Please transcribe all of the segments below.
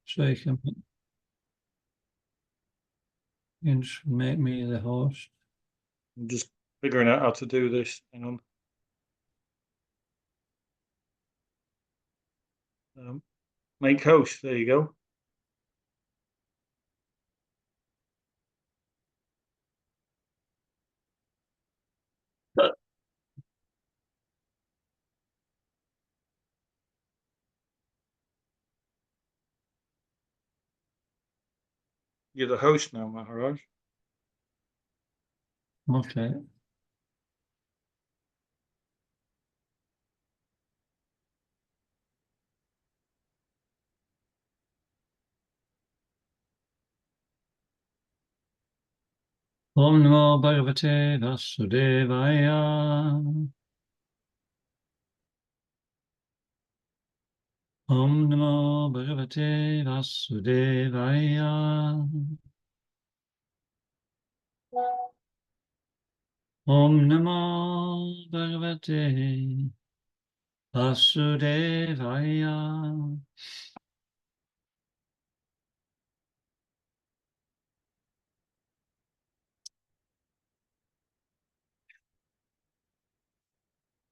So you can just make me the host. I'm just figuring out how to do this. Hang on. Make host. There you go. You're the host now, Maharaj. Okay. Om Namo Bhagavate Vasudevaya. Om Namo Bhagavate Vasudevaya. Om Namo Bhagavate Vasudevaya.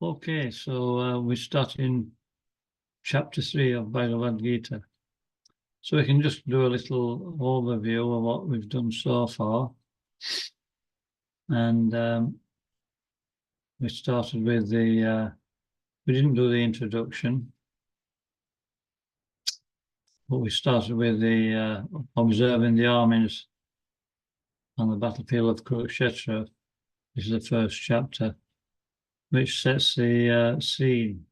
Okay, so we start in chapter 3 of Bhagavad-gita. So we can just do a little overview of what we've done so far. And we started with the, we didn't do the introduction, but we started with the observing the armies on the battlefield of Kurukshetra. This is the first chapter, which sets the scene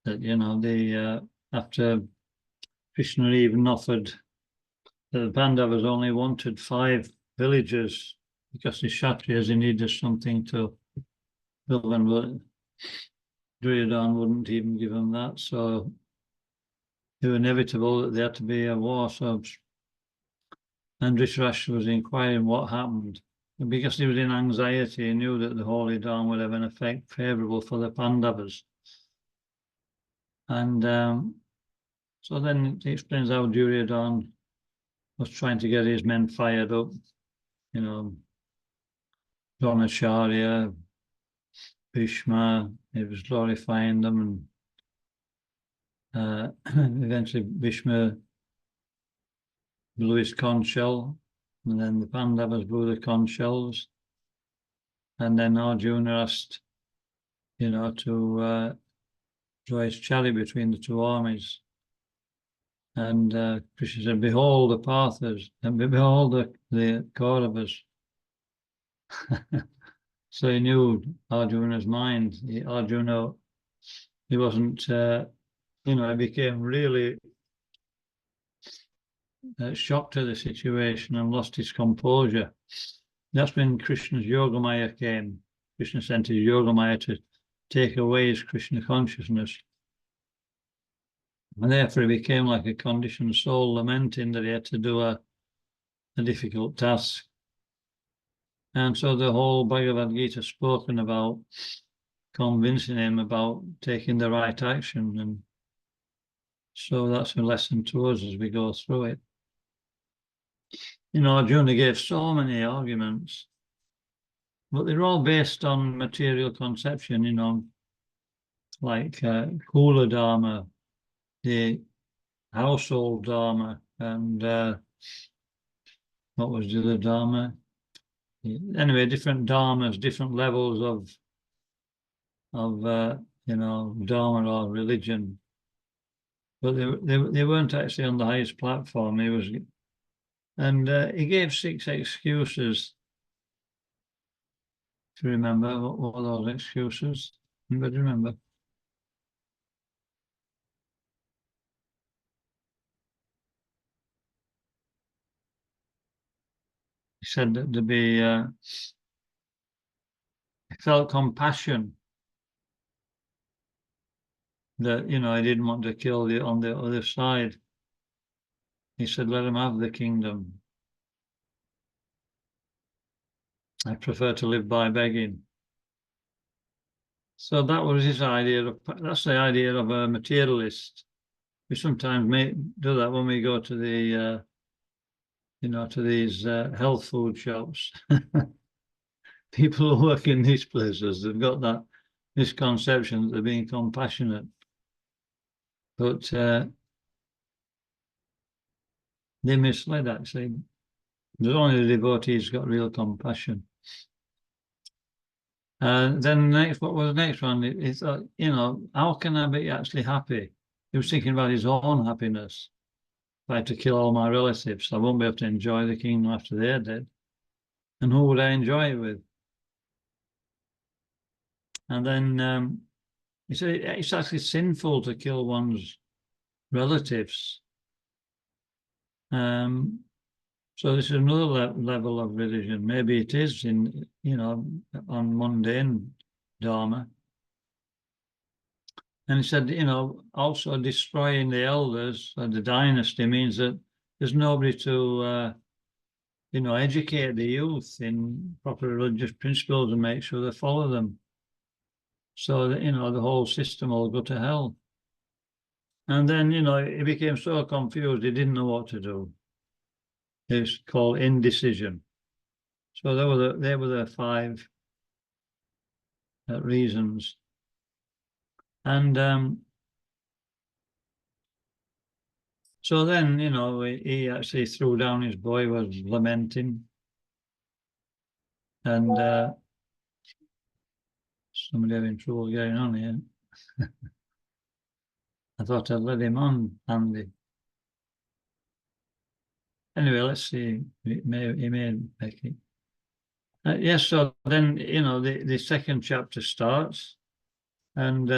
that, you know, after Krishna even offered the Pandavas only wanted 5 villages because the Kshatriyas needed something to build them, but Duryodhana wouldn't even give them that, so it was inevitable that there had to be a war. So, and Dhritarashtra was inquiring what happened. And because he was in anxiety, he knew that the Holy Dawn would have an effect favourable for the Pandavas. And so then it explains how Duryodhana was trying to get his men fired up, you know, Dronacharya, Bhishma, he was glorifying them, and eventually Bhishma blew his conch shell, and then the Pandavas blew the conch shells, and then Arjuna asked, you know, to draw his chariot between the 2 armies. And Krishna said, behold the Parthas, and behold the Kauravas. So he knew Arjuna's mind. Arjuna, he wasn't, you know, he became really shocked at the situation and lost his composure. That's when Krishna's Yogamaya came. Krishna sent his Yogamaya to take away his Krishna consciousness. And therefore he became like a conditioned soul, lamenting that he had to do a difficult task. And so the whole Bhagavad-gita spoken about convincing him about taking the right action. And so that's a lesson to us as we go through it. You know, Arjuna gave so many arguments, but they're all based on material conception, you know, like Kula Dharma, the household Dharma, and what was the other Dharma? Anyway, different Dharmas, different levels of you know, Dharma or religion. But they weren't actually on the highest platform. He was, and he gave 6 excuses. Do you remember what were those excuses? Anybody remember? He said that to be, he felt compassion that, you know, he didn't want to kill on the other side. He said, let him have the kingdom. I prefer to live by begging. So that was his idea of, that's the idea of a materialist. we sometimes do that when we go to the, to these health food shops. People who work in these places, they've got that misconception that they're being compassionate. But they misled, actually. There's only the devotees got real compassion. Then next, what was the next one? He thought, how can I be actually happy? He was thinking about his own happiness. If I had to kill all my relatives, I won't be able to enjoy the kingdom after they're dead. And who would I enjoy it with? And then he said it's actually sinful to kill one's relatives. So this is another level of religion. Maybe it is on mundane dharma. And he said, also destroying the elders of the dynasty means that there's nobody to, educate the youth in proper religious principles and make sure they follow them. So that, the whole system will go to hell. And then, he became so confused, he didn't know what to do. It's called indecision. So they were the 5 reasons. And so then, he actually threw down his bow, he was lamenting. And somebody having trouble getting on here. I thought I'd let him on, Andy. Anyway, let's see. He may make it. Yes, so then, the second chapter starts. And,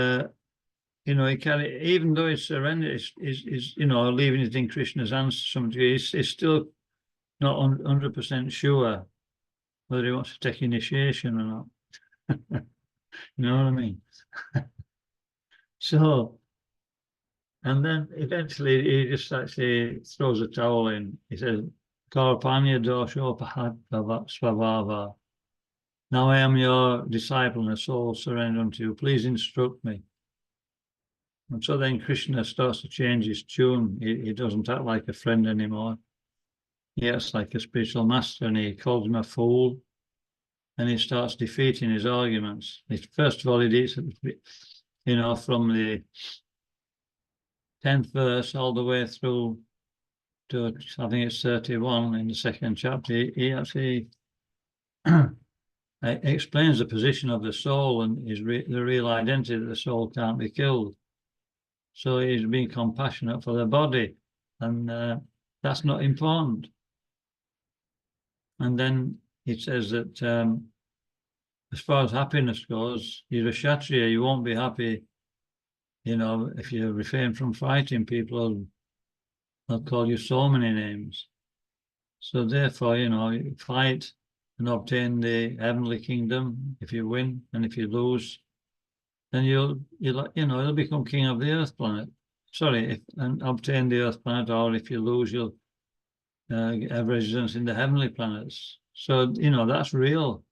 he can, even though he's surrendered, is leaving it in Krishna's hands to some degree, he's still not 100% sure whether he wants to take initiation or not. You know what I mean? So, and then eventually he just actually throws a towel in. He says, Karpanya doshopahat svabhava. Now I am your disciple and a soul surrendered unto you. Please instruct me. And so then Krishna starts to change his tune. He doesn't act like a friend anymore. He acts like a spiritual master, and he calls him a fool. And he starts defeating his arguments. First of all, he did, from the 10th verse all the way through to, I think it's 31 in the second chapter. He actually explains the position of the soul and the real identity that the soul can't be killed. So he's being compassionate for the body, and that's not important. And then he says that as far as happiness goes, you're a Kshatriya, you won't be happy, if you refrain from fighting people, they'll call you so many names. So therefore, you fight and obtain the heavenly kingdom if you win, and if you lose, then you'll become king of the earth planet. Sorry, and obtain the earth planet, or if you lose, you'll have residence in the heavenly planets. So, that's real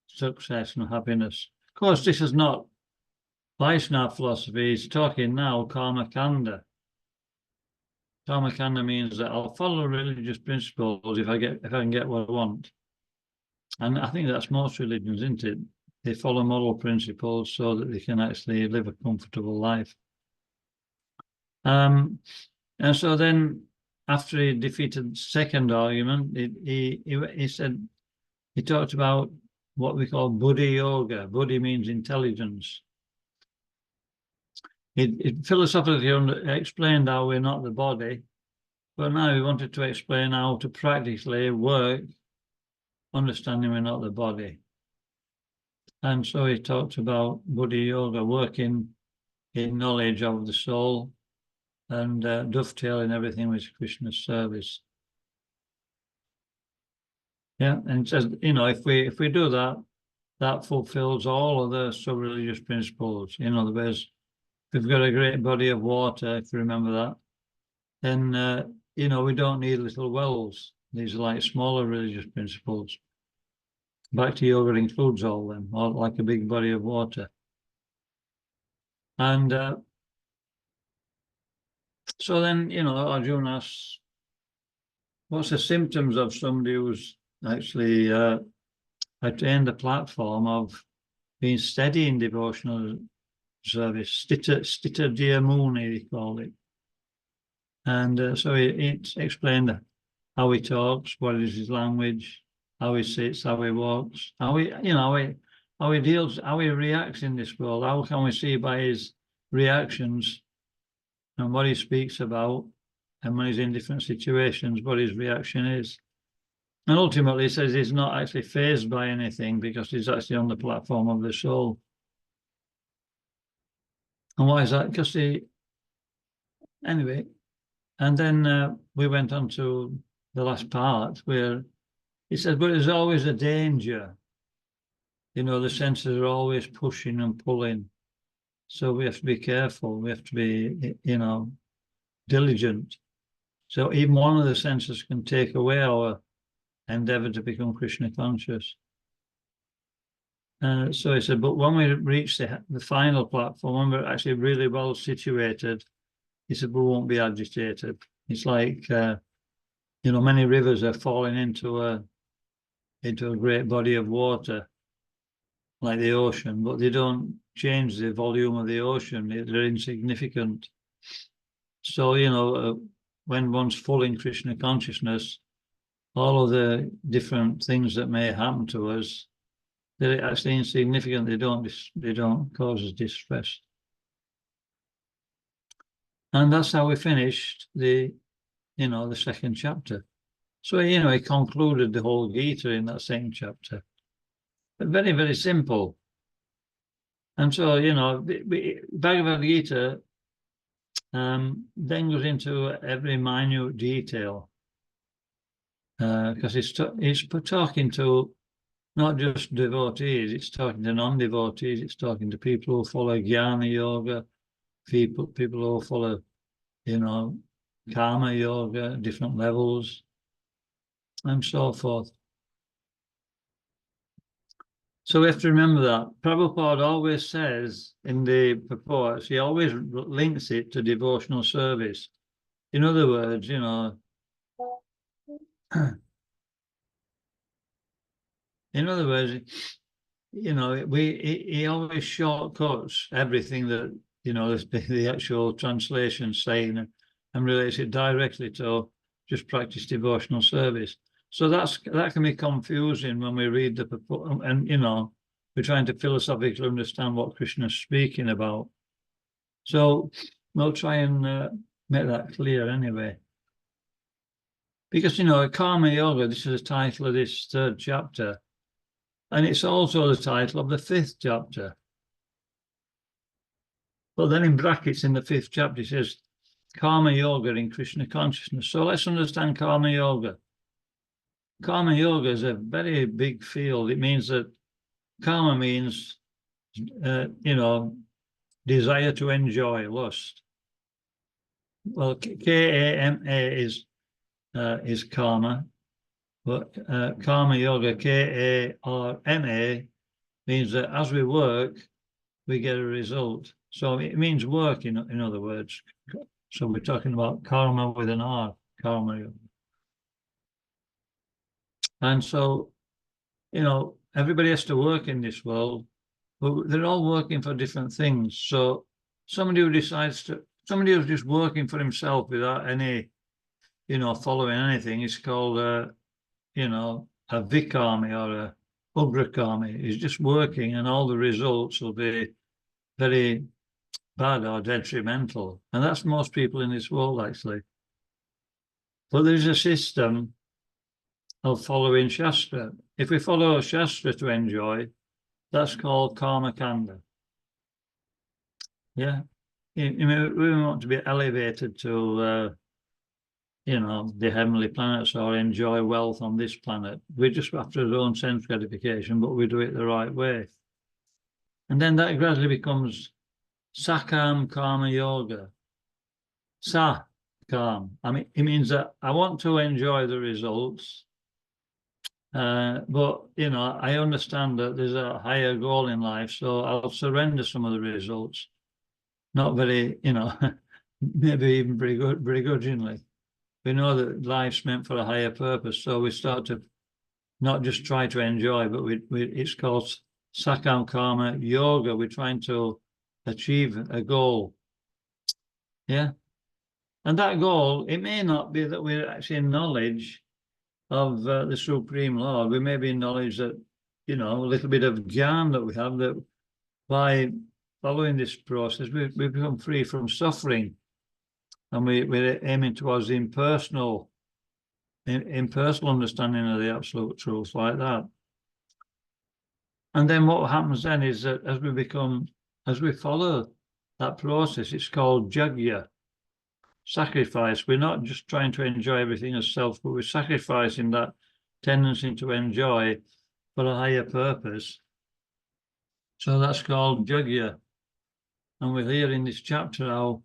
success and happiness. Of course, this is not Vaishnava philosophy. He's talking now karma kanda. Karma kanda means that I'll follow religious principles if I can get what I want. And I think that's most religions, isn't it? They follow moral principles so that they can actually live a comfortable life. And so then, after he defeated the second argument, he said, he talked about what we call buddhi yoga. Buddhi means intelligence. He philosophically explained how we're not the body, but now he wanted to explain how to practically work, understanding we're not the body. And so he talked about buddhi yoga, working in knowledge of the soul and dovetailing everything with Krishna's service. Yeah, and it says, if we do that, that fulfills all of the sub-religious principles. In other words, if we've got a great body of water, if you remember that, then, we don't need little wells. These are like smaller religious principles. Bhakti yoga includes all of them, or like a big body of water. And So then, Arjuna asks, what's the symptoms of somebody who's actually attained the platform of being steady in devotional service? Stita Dhyamuni, they call it. And so it explained how he talks, what is his language, how he sits, how he walks, how he deals, how he reacts in this world. How can we see by his reactions and what he speaks about, and when he's in different situations, what his reaction is. And ultimately, he says he's not actually fazed by anything because he's actually on the platform of the soul. And why is that? Because anyway, and then we went on to the last part where he says, but there's always a danger. The senses are always pushing and pulling. So we have to be careful. We have to be, diligent. So even one of the senses can take away our endeavor to become Krishna conscious. So he said, but when we reach the final platform, when we're actually really well situated, he said, we won't be agitated. It's like, many rivers are falling into a great body of water, like the ocean, but they don't change the volume of the ocean. They're insignificant. So, when one's full in Krishna consciousness, all of the different things that may happen to us, they're actually insignificant. They don't cause us distress. And that's how we finished the second chapter. So, he concluded the whole Gita in that second chapter. But very, very simple. And so, Bhagavad-gita then goes into every minute detail because it's talking to not just devotees, it's talking to non-devotees, it's talking to people who follow jnana yoga, people who follow, karma yoga, different levels, and so forth. So we have to remember that. Prabhupada always says in the purports, he always links it to devotional service. In other words, he always shortcuts everything that, the actual translation saying and relates it directly to just practice devotional service. So that can be confusing when we read the purport, and we're trying to philosophically understand what Krishna is speaking about. So we'll try and make that clear anyway. Because karma yoga, this is the title of this third chapter, and it's also the title of the fifth chapter. But then in brackets in the fifth chapter, it says karma yoga in Krishna consciousness. So let's understand karma yoga. Karma yoga is a very big field. It means that karma means, desire to enjoy, lust. Well, K-A-M-A is karma, but karma yoga, K-A-R-M-A, means that as we work, we get a result. So it means work, in other words. So we're talking about karma with an R, karma yoga. And so, everybody has to work in this world, but they're all working for different things. So somebody who's just working for himself without any, following anything is called, a vikarmi or a ugrakarmi. He's just working and all the results will be very bad or detrimental. And that's most people in this world, actually. But there's a system of following Shastra. If we follow Shastra to enjoy, that's called karma kanda. Yeah. We want to be elevated to, the heavenly planets or enjoy wealth on this planet. We're just after our own sense gratification, but we do it the right way. And then that gradually becomes sakam karma yoga. Sakam. It means that I want to enjoy the results, but, I understand that there's a higher goal in life, so I'll surrender some of the results. Not very, maybe even begrudgingly. We know that life's meant for a higher purpose, so we start to not just try to enjoy, but it's called Sakam Karma Yoga. We're trying to achieve a goal. Yeah. And that goal, it may not be that we're actually in knowledge of the Supreme Lord. We may be in knowledge that, a little bit of jnana that we have, that by following this process, we become free from suffering. And we're aiming towards the impersonal understanding of the absolute truth, like that. And then what happens then is that as we follow that process, it's called yajna, sacrifice. We're not just trying to enjoy everything as self, but we're sacrificing that tendency to enjoy for a higher purpose. So that's called yajna. And we'll hear in this chapter how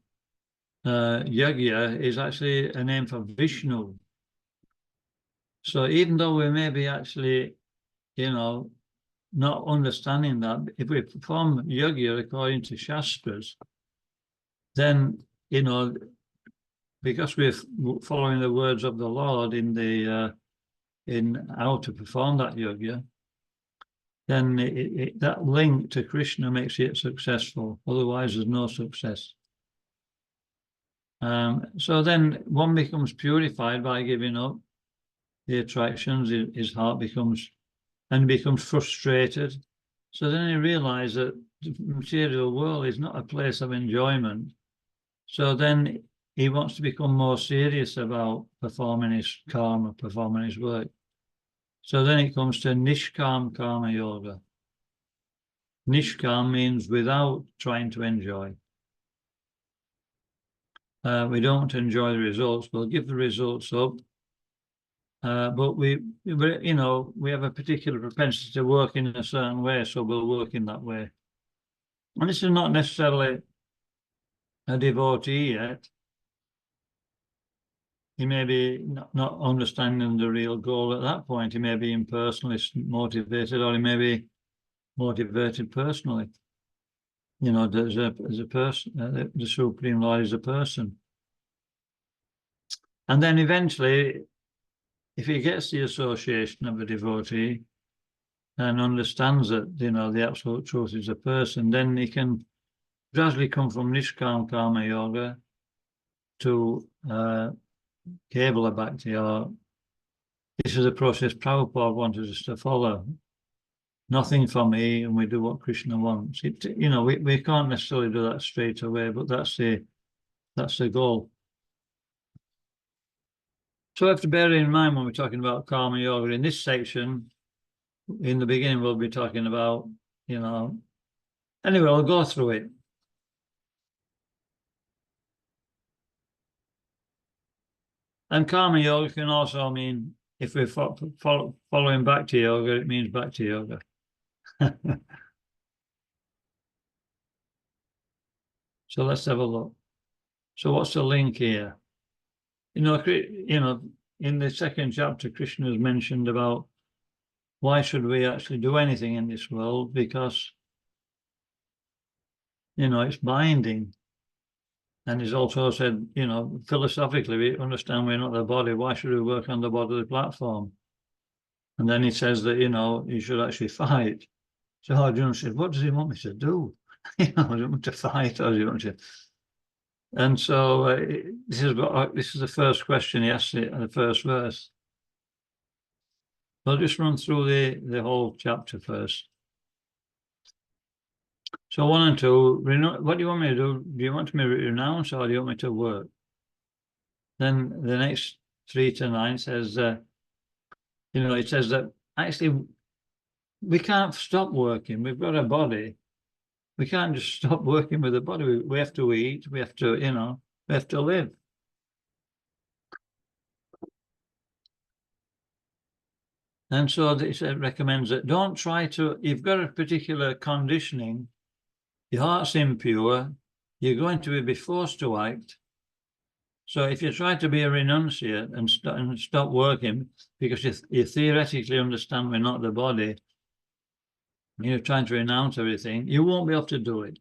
yajna is actually a name for Vishnu. So even though we may be actually, not understanding that, if we perform yajna according to Shastras, then, because we're following the words of the Lord in how to perform that yajna, then that link to Krishna makes it successful. Otherwise, there's no success. So then one becomes purified by giving up the attractions. His heart becomes frustrated. So then he realizes that the material world is not a place of enjoyment. So then he wants to become more serious about performing his karma, performing his work. So then it comes to Nishkam Karma Yoga. Nishkam means without trying to enjoy. We don't enjoy the results. We'll give the results up. But we have a particular propensity to work in a certain way, so we'll work in that way. And this is not necessarily a devotee yet. He may be not understanding the real goal at that point. He may be impersonally motivated, or he may be motivated personally. There's a person, the Supreme Lord is a person. And then eventually, if he gets the association of a devotee and understands that, the absolute truth is a person, then he can gradually come from Nishkam Karma Yoga to Kevala Bhakti, or this is a process Prabhupada wanted us to follow. Nothing for me, and we do what Krishna wants. We can't necessarily do that straight away, but that's the goal. So we have to bear in mind when we're talking about Karma Yoga, in this section, in the beginning, we'll be talking about, anyway, I'll go through it. And Karma Yoga can also mean, if we're following Bhakti Yoga, it means Bhakti Yoga. So let's have a look. So what's the link here? In the second chapter, Krishna has mentioned about why should we actually do anything in this world? Because, it's binding. And he's also said, philosophically, we understand we're not the body. Why should we work on the bodily platform? And then he says that, you should actually fight. So Arjuna said, what does he want me to do? Do you want me to fight, or do you want to? And so this is the first question he asks in the first verse. I'll just run through the whole chapter first. So 1 and 2, what do you want me to do? Do you want me to renounce, or do you want me to work? Then the next 3 to 9 says, it says that actually we can't stop working. We've got a body. We can't just stop working with the body. We have to eat. We have to, we have to live. And so it recommends that don't try to, you've got a particular conditioning, your heart's impure, you're going to be forced to act. So if you try to be a renunciate and stop working because you theoretically understand we're not the body, you're trying to renounce everything, you won't be able to do it.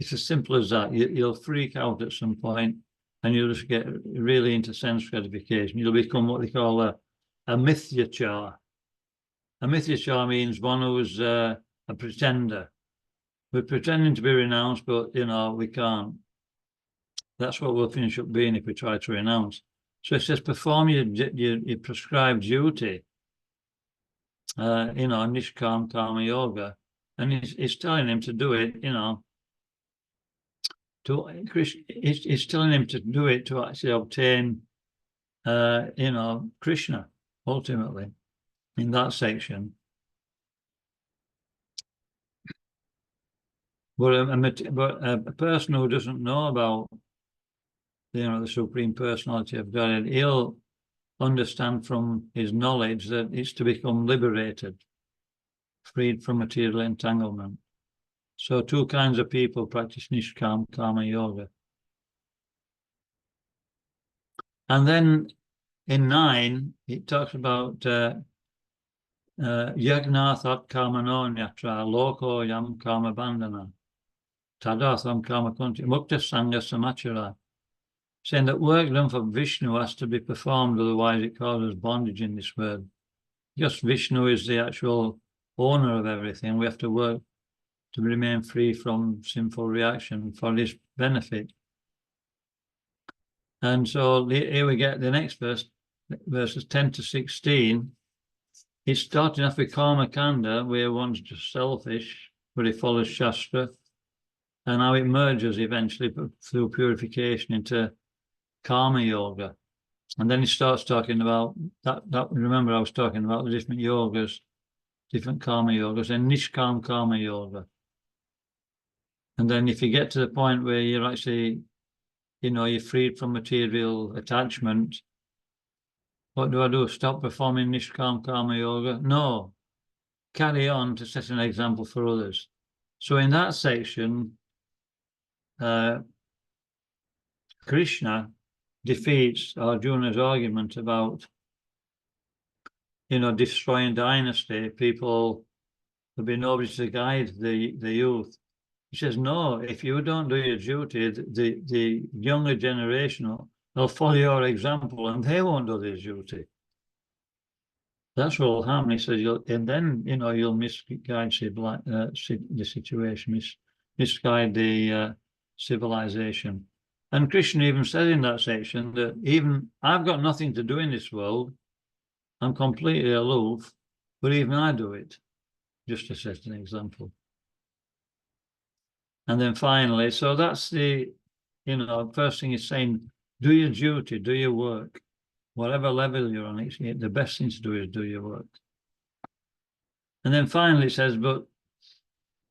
it's as simple as that. You'll freak out at some point, and you'll just get really into sense gratification. You'll become what they call a mithyachar. A mithyachar means one who's a pretender. We're pretending to be renounced, but we can't. That's what we'll finish up being if we try to renounce. So it says, perform your prescribed duty, nishkam karma yoga. And it's telling him to do it, it's telling him to do it to actually obtain, Krishna, ultimately, in that section. But a person who doesn't know about, the Supreme Personality of God, he'll understand from his knowledge that it's to become liberated, freed from material entanglement. So 2 kinds of people practice Nishkam Karma Yoga. And then in 9, it talks about Yagnathat Karmano Nyatra Loko Yam Karma Bandhana Tadatham Karma Kunti Mukta Sangha Samachara, saying that work done for Vishnu has to be performed, otherwise it causes bondage in this world. Because Vishnu is the actual owner of everything, we have to work to remain free from sinful reaction for his benefit. And so here we get the next verse, verses 10 to 16. It's starting off with Karma Kanda, where one's just selfish, but he follows Shastra, and how it merges eventually through purification into Karma Yoga. And then he starts talking about that. Remember, I was talking about the different yogas, different Karma Yogas, and Nishkam Karma Yoga. And then if you get to the point where you're actually, you're freed from material attachment, what do? Stop performing Nishkam Karma Yoga? No. Carry on to set an example for others. So in that section, Krishna defeats Arjuna's argument about, destroying dynasty. People, there'll be nobody to guide the youth. He says, no, if you don't do your duty, the younger generation will follow your example and they won't do their duty. That's what will happen. He says, you'll misguide the situation, misguide the civilization. And Krishna even said in that section that even I've got nothing to do in this world, I'm completely aloof, but even I do it, just to set an example. And then finally, so that's the, first thing he's saying, do your duty, do your work. Whatever level you're on, the best thing to do is do your work. And then finally it says, but,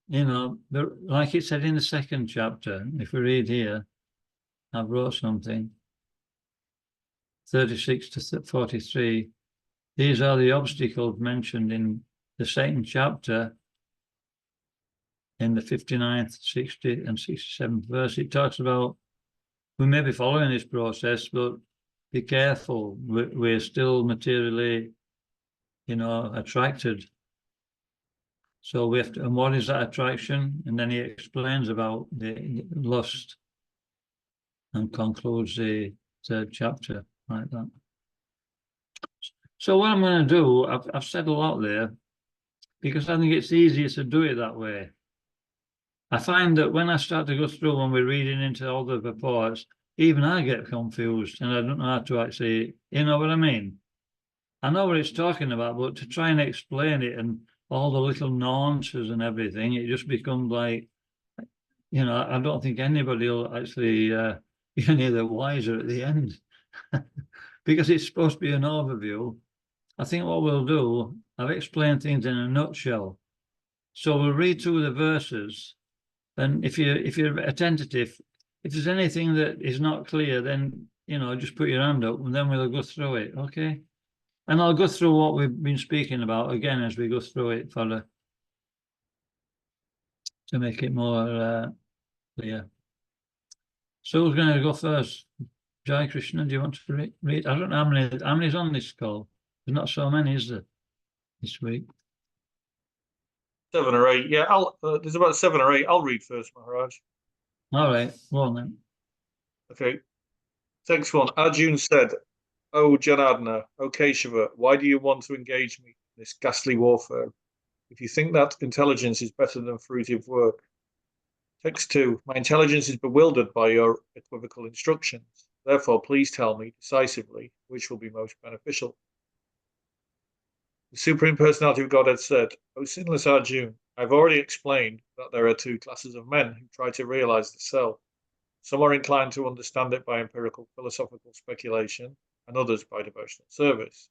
like it said in the 2nd chapter, if we read here, I wrote something, 36 to 43, these are the obstacles mentioned in the 2nd chapter, in the 59th, 60th, and 67th verse. It talks about, we may be following this process, but be careful. We're still materially, attracted. So we have to, and what is that attraction? And then he explains about the lust and concludes the 3rd chapter like that. So what I'm going to do, I've said a lot there, because I think it's easier to do it that way. I find that when I start to go through, when we're reading into all the reports, even I get confused and I don't know how to actually, you know what I mean? I know what it's talking about, but to try and explain it and all the little nuances and everything, it just becomes like, I don't think anybody will actually be any the wiser at the end. Because it's supposed to be an overview. I think what we'll do, I've explained things in a nutshell. So we'll read through the verses. And if you're attentive, if there's anything that is not clear, then, just put your hand up and then we'll go through it, okay? And I'll go through what we've been speaking about again as we go through it to make it more clear. So who's going to go first? Jai Krishna, do you want to read? I don't know how many's on this call. There's not so many, is there, this week? 7 or 8. Yeah, there's about 7 or 8. I'll read first, Maharaj. All right, well then. Okay. Text 1. Arjun said, "O Janardana, O Keshava, why do you want to engage me in this ghastly warfare? If you think that intelligence is better than fruitive work." Text 2. My intelligence is bewildered by your equivocal instructions. Therefore, please tell me decisively which will be most beneficial. The Supreme Personality of Godhead said, "O sinless Arjun, I've already explained that there are two classes of men who try to realize the self. Some are inclined to understand it by empirical philosophical speculation, and others by devotional service.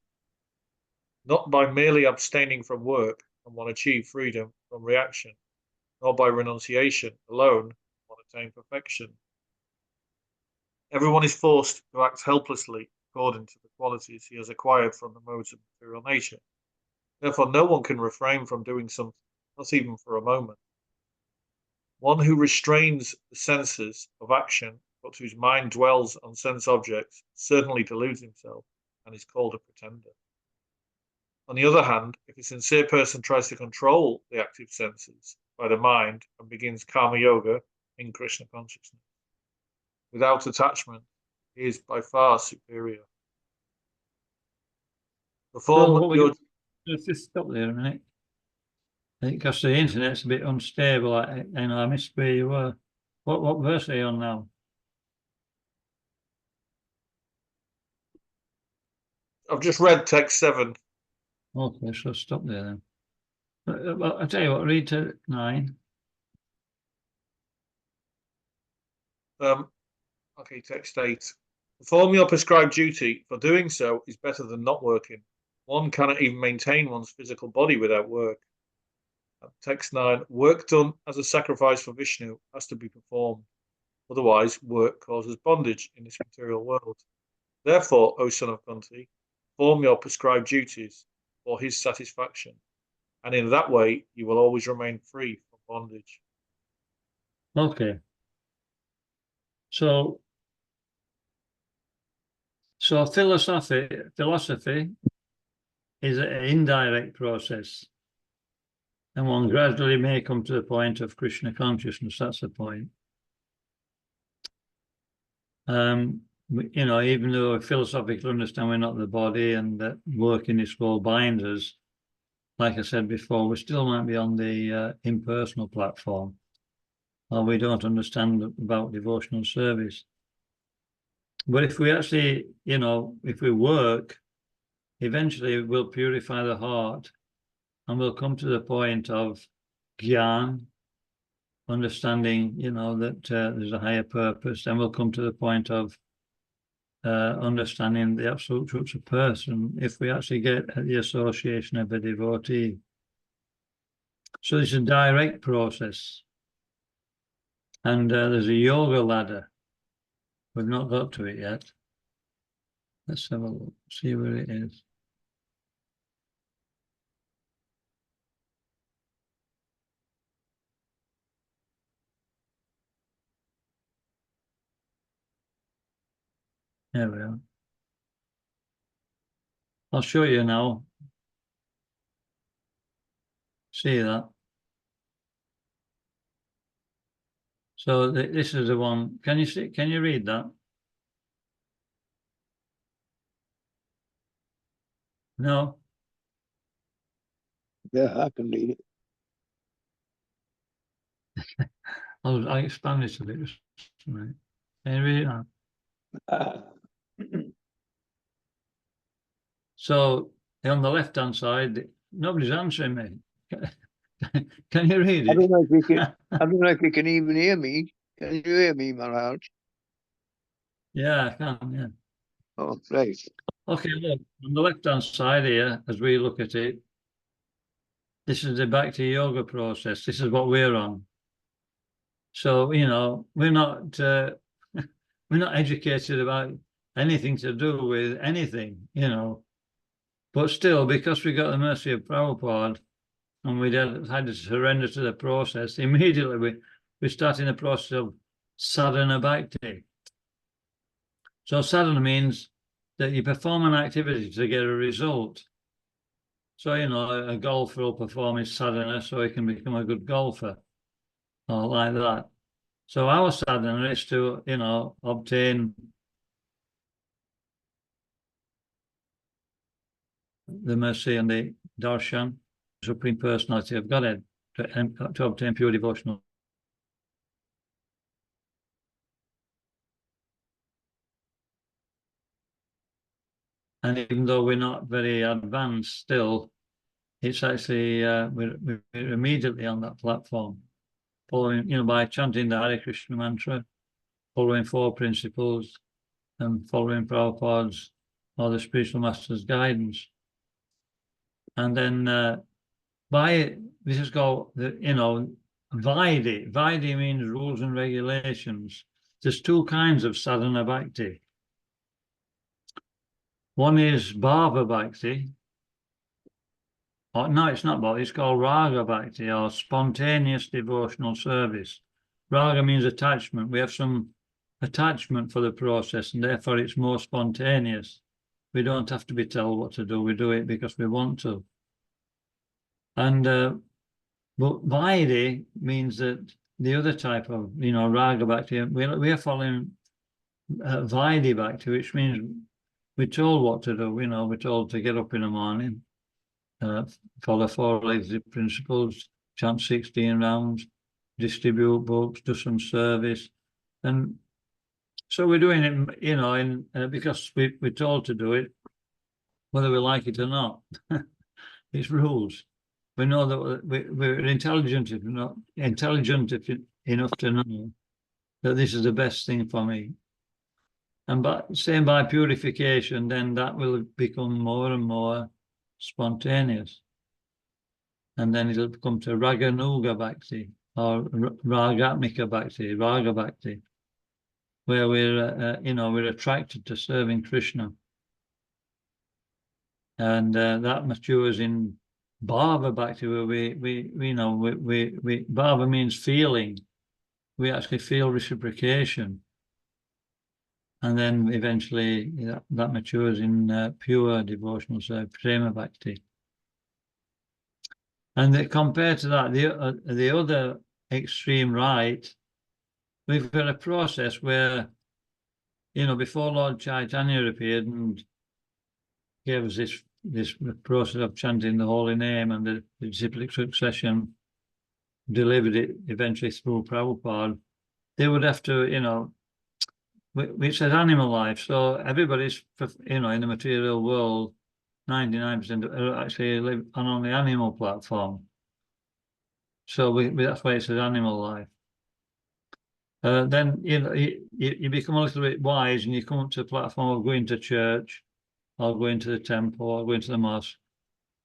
Not by merely abstaining from work can one achieve freedom from reaction, nor by renunciation alone can one attain perfection. Everyone is forced to act helplessly according to the qualities he has acquired from the modes of material nature. Therefore, no one can refrain from doing something, not even for a moment. One who restrains the senses of action, but whose mind dwells on sense objects, certainly deludes himself and is called a pretender. On the other hand, if a sincere person tries to control the active senses by the mind and begins karma yoga in Krishna consciousness without attachment, he is by far superior. So Perform what your let's just stop there a minute. I think because the internet's a bit unstable, I missed where you were. What verse are you on now? I've just read text 7. Okay, so stop there then. Well, I'll tell you what, read to 9. Okay, text 8. Perform your prescribed duty, for doing so is better than not working. One cannot even maintain one's physical body without work. Text 9. Work done as a sacrifice for Vishnu has to be performed. Otherwise, work causes bondage in this material world. Therefore, O son of Kunti, perform your prescribed duties for his satisfaction, and in that way you will always remain free from bondage. Okay. So philosophy is an indirect process, and one gradually may come to the point of Krishna consciousness. That's the point. Even though we philosophically understand we're not the body and that work in this world binds us, like I said before, we still might be on the impersonal platform, or we don't understand about devotional service. But if we actually, if we work, eventually we'll purify the heart and we'll come to the point of gyan, understanding, that there's a higher purpose, and we'll come to the point of understanding the absolute truth of person if we actually get the association of a devotee. So it's a direct process. And there's a yoga ladder. We've not got to it yet. Let's have a look, see where it is. There we are. I'll show you now. See that? So this is the one. Can you see? Can you read that? No? Yeah, I can read it. I'll expand this a bit. Right. Can you read that? So on the left-hand side, nobody's answering me. Can you read I it? don't know if you can. I don't know if you can even hear me. Can you hear me, Maharaj? Yeah, I can, yeah. Oh, great. Okay, look, on the left-hand side here, as we look at it, this is the Bhakti Yoga process. This is what we're on. So, we're not we're not educated about anything to do with anything, But still, because we got the mercy of Prabhupada and we had to surrender to the process, immediately we start in the process of sadhana bhakti. So sadhana means that you perform an activity to get a result. So, a golfer will perform his sadhana so he can become a good golfer, or like that. So our sadhana is to, obtain the mercy and the darshan, Supreme Personality of Godhead, to obtain pure devotional. And even though we're not very advanced still, it's actually, we're immediately on that platform, following, by chanting the Hare Krishna mantra, following 4 principles, and following Prabhupada's or the spiritual master's guidance. And then this is called, Vaidhi. Vaidhi means rules and regulations. There's 2 kinds of sadhana bhakti. One is bhava bhakti. No, it's not bhava, it's called raga bhakti, or spontaneous devotional service. Raga means attachment. We have some attachment for the process, and therefore it's more spontaneous. We don't have to be told what to do. We do it because we want to. And but Vaidhi means that the other type of, raga bhakti, we are following Vaidhi bhakti, which means we're told what to do. We're told to get up in the morning, follow 4 legs principles, chant 16 rounds, distribute books, do some service. And so we're doing it, because we're told to do it, whether we like it or not. It's rules. We know that we're intelligent enough to know that this is the best thing for me. And by purification, then that will become more and more spontaneous. And then it'll come to Raganuga Bhakti, or Ragatmika Bhakti, Raga Bhakti, where we're attracted to serving Krishna. And that matures in Bhava Bhakti, where Bhava means feeling. We actually feel reciprocation. And then eventually that matures in pure devotional service, Prema Bhakti. And compared to that, the other extreme right, we've got a process where, before Lord Chaitanya appeared and gave us this process of chanting the holy name and the disciplic succession, delivered it eventually through Prabhupada, they would have to, it says animal life. So everybody's, in the material world, 99% actually live on the animal platform. So that's why it says animal life. Then, you become a little bit wise and you come up to the platform of going to church, or going to the temple, or going to the mosque.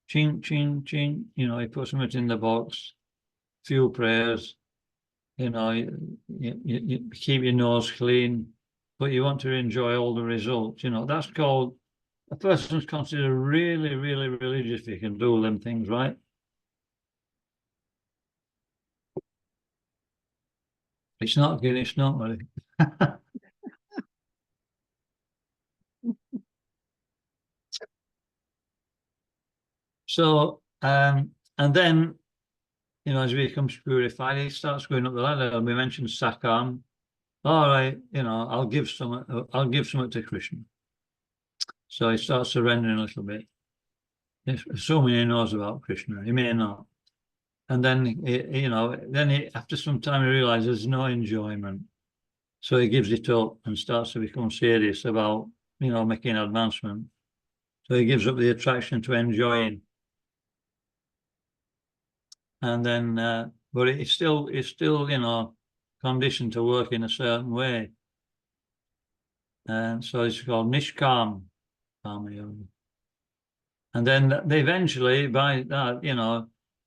Ching, ching, ching. You put something in the box, few prayers. You keep your nose clean, but you want to enjoy all the results. That's called, a person's considered really, really religious if he can do them things right. It's not good, it's not really. So, and then, as he becomes purified, he starts going up the ladder. We mentioned Sakam. All right, I'll give some to Krishna. So he starts surrendering a little bit. Assuming he knows about Krishna, he may not. And then after some time he realizes there's no enjoyment. So he gives it up and starts to become serious about, making advancement. So he gives up the attraction to enjoying. And then, but it's still, conditioned to work in a certain way. And so it's called Nishkam Karma Yoga. And then eventually, by that,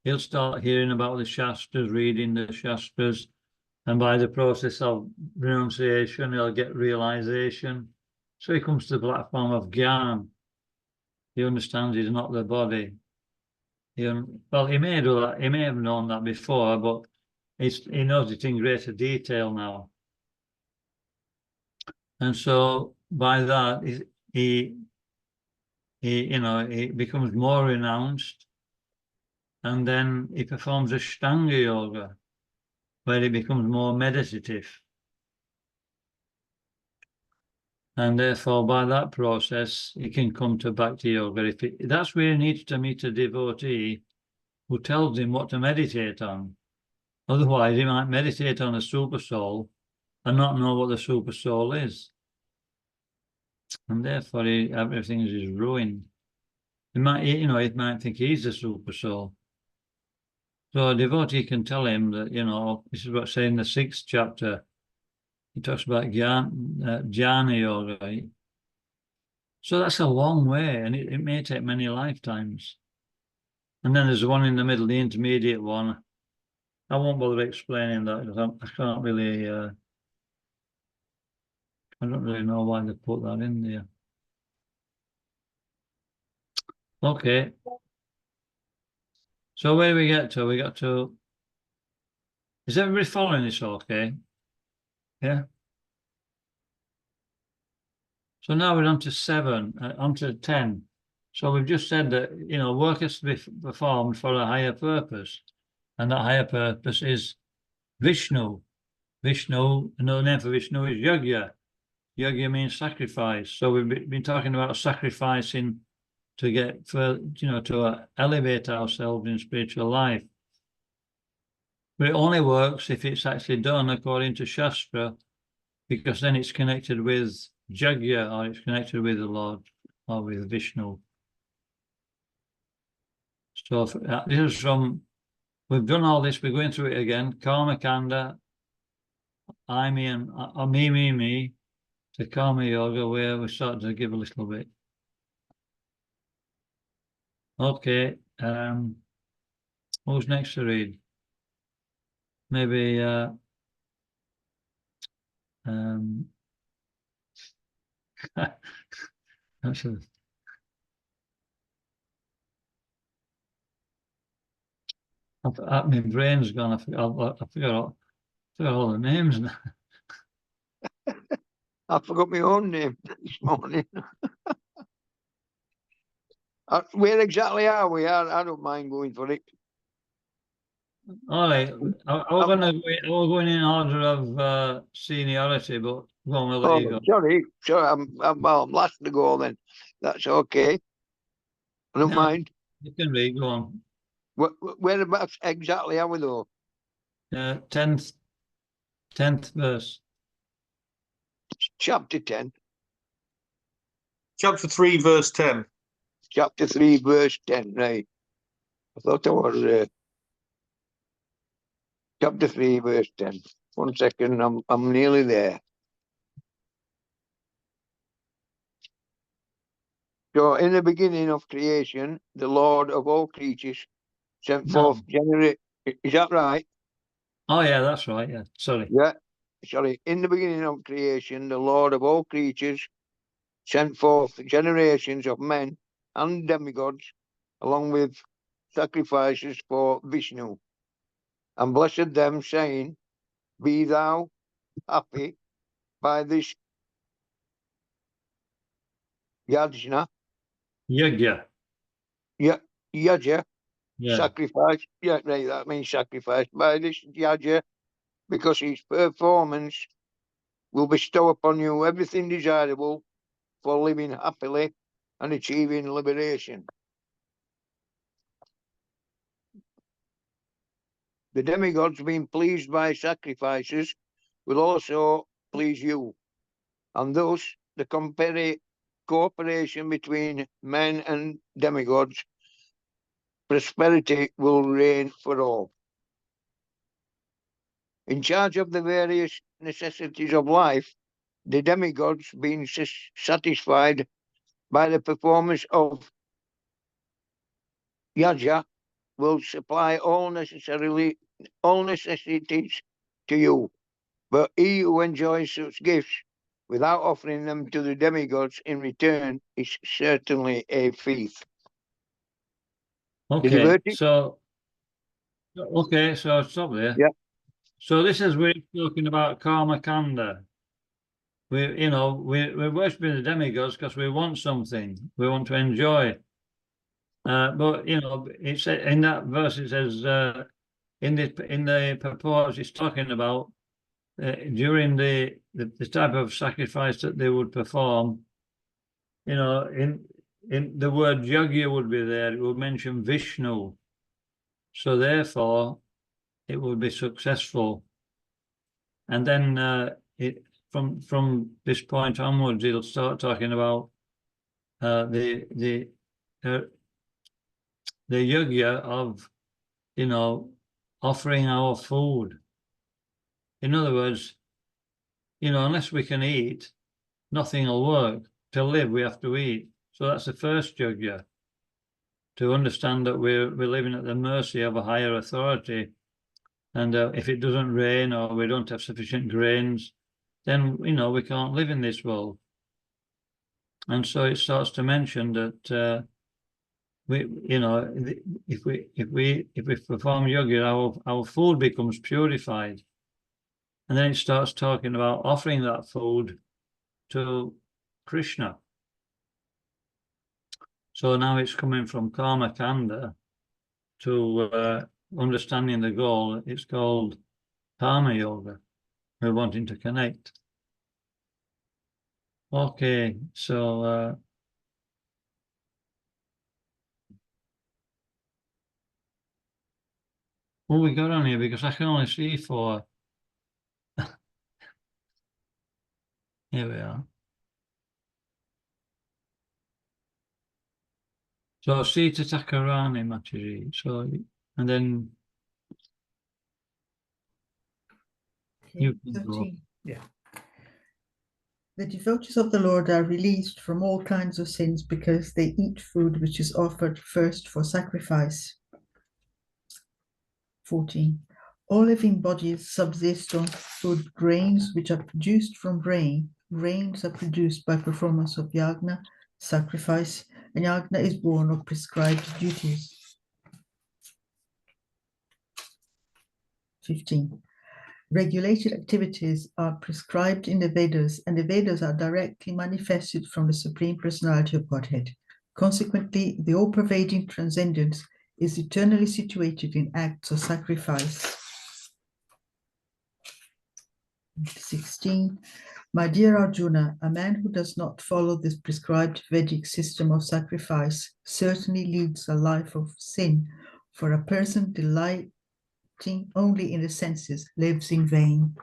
he'll start hearing about the Shastras, reading the Shastras, and by the process of renunciation, he'll get realization. So he comes to the platform of Gyan. He understands he's not the body. Well, he may do that. He may have known that before, but he knows it in greater detail now. And so by that, he becomes more renounced, and then he performs Ashtanga yoga. where it becomes more meditative. And therefore, by that process, he can come to Bhakti Yoga. That's where he needs to meet a devotee who tells him what to meditate on. Otherwise, he might meditate on a super soul and not know what the super soul is. And therefore, everything is ruined. He might think he's the super soul. So a devotee can tell him that, this is what's saying in the 6th chapter. He talks about jhana yoga. So that's a long way, and it may take many lifetimes. And then there's the one in the middle, the intermediate one. I won't bother explaining that because I can't really, I don't really know why they put that in there. Okay. So where do we get to? We got to, is everybody following this okay? Yeah. So now we're on to 7, on to 10. So we've just said that, work has to be performed for a higher purpose. And that higher purpose is Vishnu. Vishnu, another name for Vishnu is Yajna. Yajna means sacrifice. So we've been talking about sacrificing to get further, to elevate ourselves in spiritual life. But it only works if it's actually done according to Shastra, because then it's connected with Yajna, or it's connected with the Lord, or with Vishnu. So this is from, we've done all this, we're going through it again. Karma Kanda, I, me, and me, to Karma Yoga, where we start to give a little bit. Okay, who's next to read? Maybe that's my brain's gone. I forgot all the names now. I forgot my own name this morning. Where exactly are we? I don't mind going for it. All right, we're going in order of seniority, but go on, we'll let you go. Sorry, I'm last to go then. That's okay. I don't mind. You can read, go on. Whereabouts exactly are we though? 10th verse. Chapter 10. Chapter 3, verse 10. Chapter 3, verse 10, right. I thought I was chapter 3, verse 10. 1 second, I'm nearly there. So in the beginning of creation, the Lord of all creatures sent forth is that right? Oh yeah, that's right, yeah. Sorry. Yeah. Sorry. In the beginning of creation, the Lord of all creatures sent forth generations of men and demigods, along with sacrifices for Vishnu, and blessed them, saying, Be thou happy by this yajna, sacrifice. Yeah, right, that means sacrifice. By this yajna, because his performance will bestow upon you everything desirable for living happily and achieving liberation. The demigods, being pleased by sacrifices, will also please you, and thus the cooperation between men and demigods, prosperity will reign for all. In charge of the various necessities of life, the demigods, being satisfied by the performance of yajna, will supply all necessities to you. But he who enjoys such gifts without offering them to the demigods in return is certainly a thief. Okay, so stop there. Yeah. So this is we're talking about Karma Kanda. We're worshipping the demigods because we want something. We want to enjoy. But it's in that verse it says in the purport, it's talking about during the type of sacrifice that they would perform. You know, in the word yajna would be there. It would mention Vishnu, so therefore it would be successful. And then from this point onwards, it'll start talking about the yajna of, you know, offering our food. In other words, you know, unless we can eat, nothing will work. To live, we have to eat. So that's the first yajna, to understand that we're living at the mercy of a higher authority. And if it doesn't rain or we don't have sufficient grains, then, you know, we can't live in this world. And so it starts to mention that we, you know, if we perform yoga, our food becomes purified. And then it starts talking about offering that food to Krishna. So now it's coming from karma kanda to understanding the goal. It's called karma yoga. We're wanting to connect. Okay, so what we got on here, because I can only see 4. Here we are. So Sita Takarani Mataji. So, and then you can go. Yeah. The devotees of the Lord are released from all kinds of sins because they eat food which is offered first for sacrifice. 14. All living bodies subsist on food grains which are produced from rain. Rains are produced by performance of yagna, sacrifice, and yagna is born of prescribed duties. 15. Regulated activities are prescribed in the Vedas, and the Vedas are directly manifested from the Supreme Personality of Godhead. Consequently, the all-pervading transcendence is eternally situated in acts of sacrifice. 16. My dear Arjuna, a man who does not follow this prescribed Vedic system of sacrifice certainly leads a life of sin, for a person delighting only in the senses lives in vain.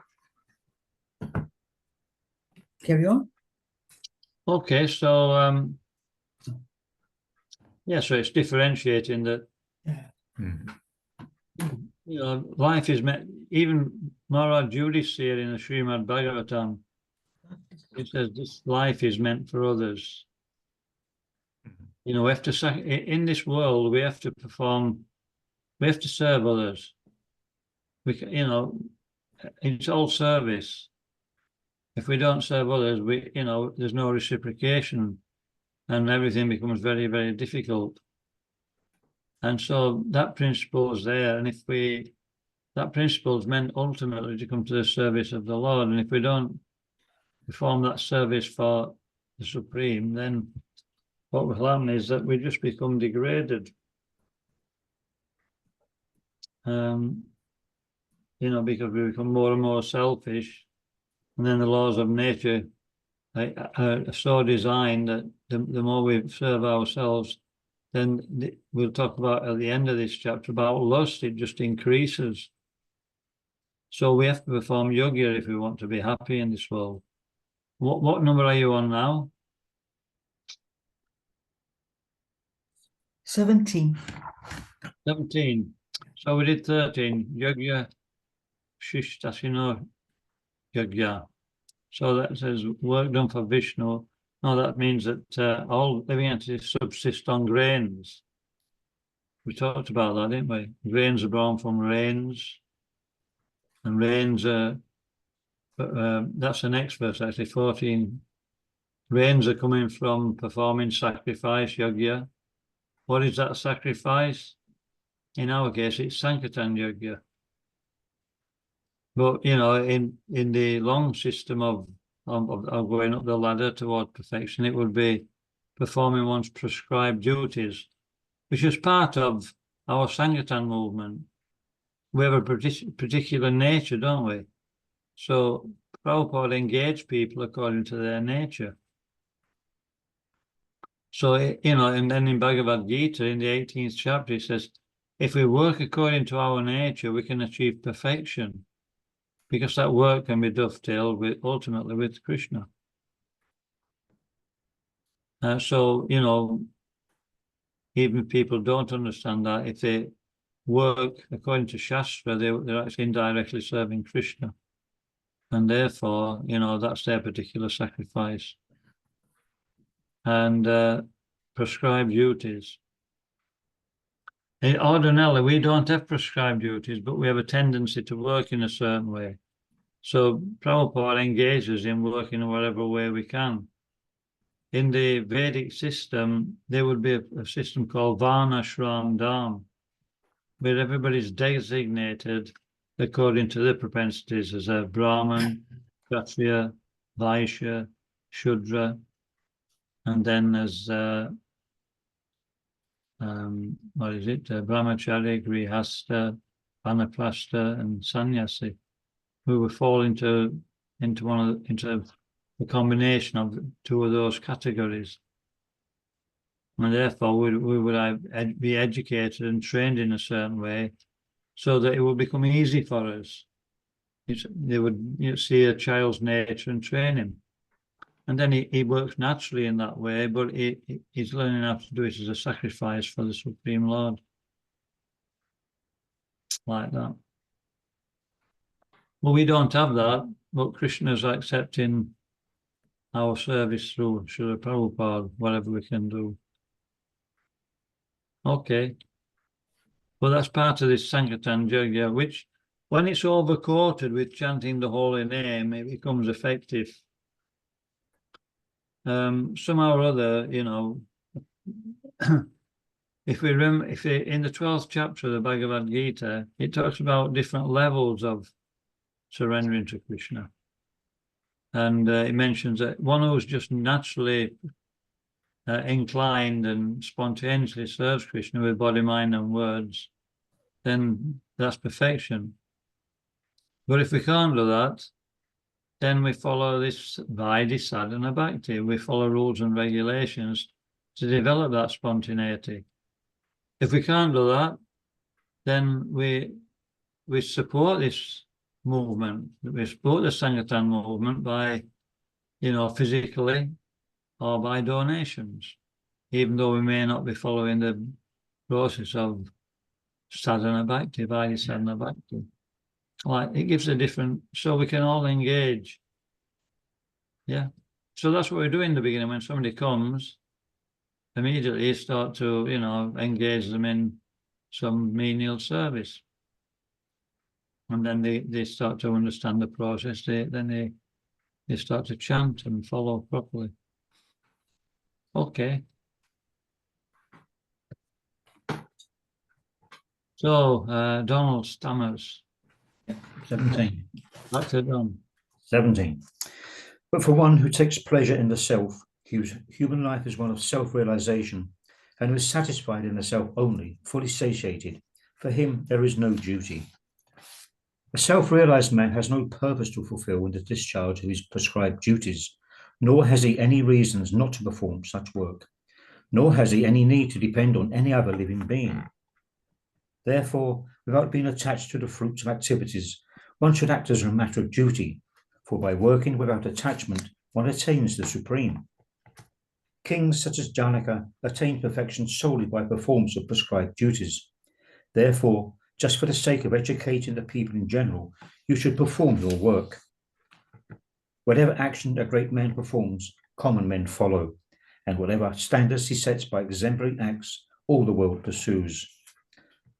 Carry on. Okay, so yeah, so it's differentiating that, you know, life is meant, even Maharaj Yudhisthira in the Srimad Bhagavatam, it says this life is meant for others. You know, we have to, in this world, we have to perform, we have to serve others. We, you know, it's all service. If we don't serve others, we, you know, there's no reciprocation, and everything becomes very, very difficult. And so that principle is there, and if we, that principle is meant ultimately to come to the service of the Lord, and if we don't perform that service for the Supreme, then what will happen is that we just become degraded. You know, because we become more and more selfish, and then the laws of nature are so designed that the more we serve ourselves, then we'll talk about at the end of this chapter about lust, it just increases. So we have to perform yoga if we want to be happy in this world. What number are you on now? 17. 17. So we did 13. Yoga Shishtasino Yoga. So that says work done for Vishnu. No, that means that all living entities subsist on grains. We talked about that, didn't we? Grains are born from rains. And rains are, that's the next verse actually, 14. Rains are coming from performing sacrifice, yajna. What is that sacrifice? In our case, it's Sankirtan yajna. But, you know, in the long system of going up the ladder toward perfection, it would be performing one's prescribed duties, which is part of our Sankirtan movement. we have a particular nature, don't we? So Prabhupada engaged people according to their nature. So, you know, and then in Bhagavad-gita, in the 18th chapter, it says, if we work according to our nature, we can achieve perfection, because that work can be dovetailed with, ultimately, with Krishna. So, you know, even if people don't understand that, if they work according to Shastra, they're actually indirectly serving Krishna. And therefore, you know, that's their particular sacrifice. And prescribed duties. Ordinarily, we don't have prescribed duties, but we have a tendency to work in a certain way. So Prabhupada engages in working in whatever way we can. In the Vedic system, there would be a system called Varna Shram Dham, where everybody's designated according to their propensities as a Brahman, Kshatriya, Vaishya, Shudra, and then as Brahmachari, Grihastha, Vanaprastha, and Sannyasi, who would fall into the combination of two of those categories. And therefore we would be educated and trained in a certain way so that it would become easy for us. They would see a child's nature and train him. And then he works naturally in that way, but he's learning how to do it as a sacrifice for the Supreme Lord. Like that. Well, we don't have that, but Krishna's accepting our service through Srila Prabhupada, whatever we can do. Okay. Well, that's part of this Sankirtan Yajna, which, when it's overcoated with chanting the holy name, it becomes effective. Somehow or other, you know, if we in the 12th chapter of the Bhagavad-gita, it talks about different levels of surrendering to Krishna. And it mentions that one who's just naturally inclined and spontaneously serves Krishna with body, mind, and words, then that's perfection. But if we can't do that, then we follow this Vaidhi sadhana bhakti. We follow rules and regulations to develop that spontaneity. If we can't do that, then we support this movement. We support the Sankirtan movement by, you know, physically or by donations, even though we may not be following the process of sadhana bhakti, Vaidhi sadhana bhakti. Like, it gives a different, so we can all engage. Yeah. So that's what we do in the beginning. When somebody comes, immediately you start to, you know, engage them in some menial service. And then they start to understand the process. Then they start to chant and follow properly. Okay. So Donald stammers. 17. Back to Don. 17. But for one who takes pleasure in the self, whose human life is one of self-realization, and who is satisfied in the self only, fully satiated, for him there is no duty. A self-realized man has no purpose to fulfill in the discharge of his prescribed duties, nor has he any reasons not to perform such work, nor has he any need to depend on any other living being. Therefore, without being attached to the fruits of activities, one should act as a matter of duty, for by working without attachment, one attains the supreme. Kings such as Janaka attained perfection solely by performance of prescribed duties. Therefore, just for the sake of educating the people in general, you should perform your work. Whatever action a great man performs, common men follow, and whatever standards he sets by exemplary acts, all the world pursues.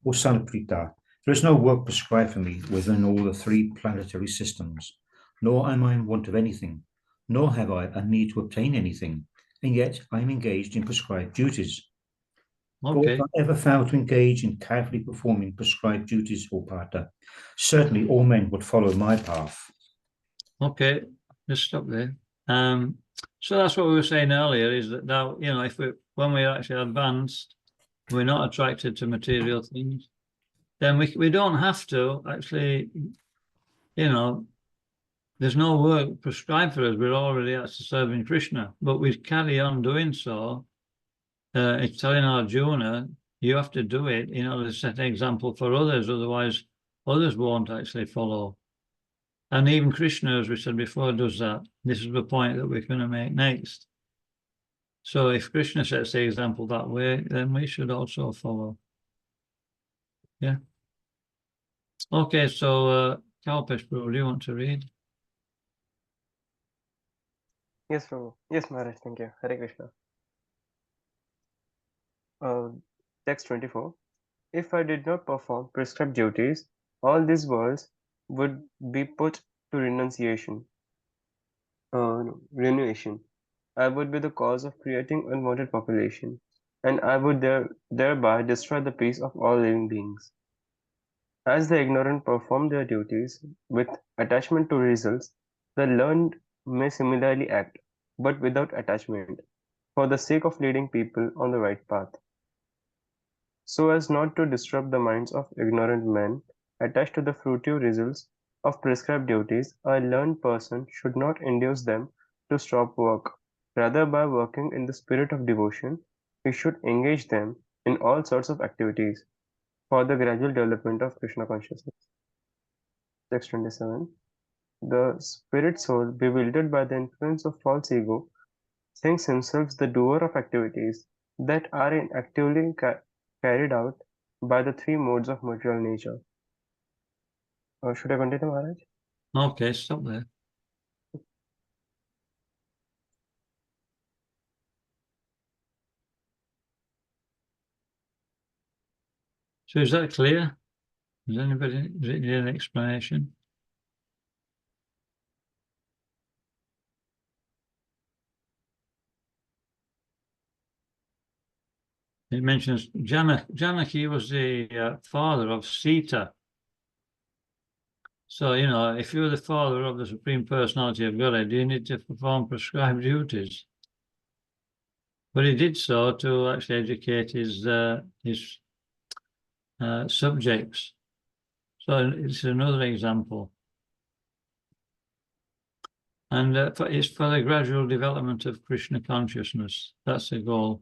O son of Prita, there is no work prescribed for me within all the 3 planetary systems, nor am I in want of anything, nor have I a need to obtain anything, and yet I am engaged in prescribed duties. For if I ever fail to engage in carefully performing prescribed duties, O Partha, certainly all men would follow my path. Okay, let's stop there. So that's what we were saying earlier, is that now, you know, when we're actually advanced, we're not attracted to material things. then we don't have to actually, you know, there's no work prescribed for us. We're already actually serving Krishna, but we carry on doing so. It's telling Arjuna, you have to do it in order to set an example for others, otherwise others won't actually follow. And even Krishna, as we said before, does that. This is the point that we're going to make next. So if Krishna sets the example that way, then we should also follow. Yeah. Okay, so Kalpesh, bro, do you want to read? Yes, Prabhu. Yes, Maharaj. Thank you. Hare Krishna. Text 24. If I did not perform prescribed duties, all these worlds would be put to renunciation. Renuation. I would be the cause of creating unwanted population, and I would thereby destroy the peace of all living beings. As the ignorant perform their duties with attachment to results, the learned may similarly act, but without attachment, for the sake of leading people on the right path. So as not to disturb the minds of ignorant men attached to the fruitive results of prescribed duties, a learned person should not induce them to stop work. Rather, by working in the spirit of devotion, he should engage them in all sorts of activities for the gradual development of Krishna consciousness. Text 27. The spirit soul, bewildered by the influence of false ego, thinks himself the doer of activities that are inactively carried out by the three modes of material nature. Should I continue, Maharaj? Okay, stop there. So is that clear? Does anybody need an explanation? It mentions Janaki was the father of Sita. So, you know, if you're the father of the Supreme Personality of Godhead, you need to perform prescribed duties. But he did so to actually educate his subjects. So it's another example. And it's for the gradual development of Krishna consciousness. That's the goal.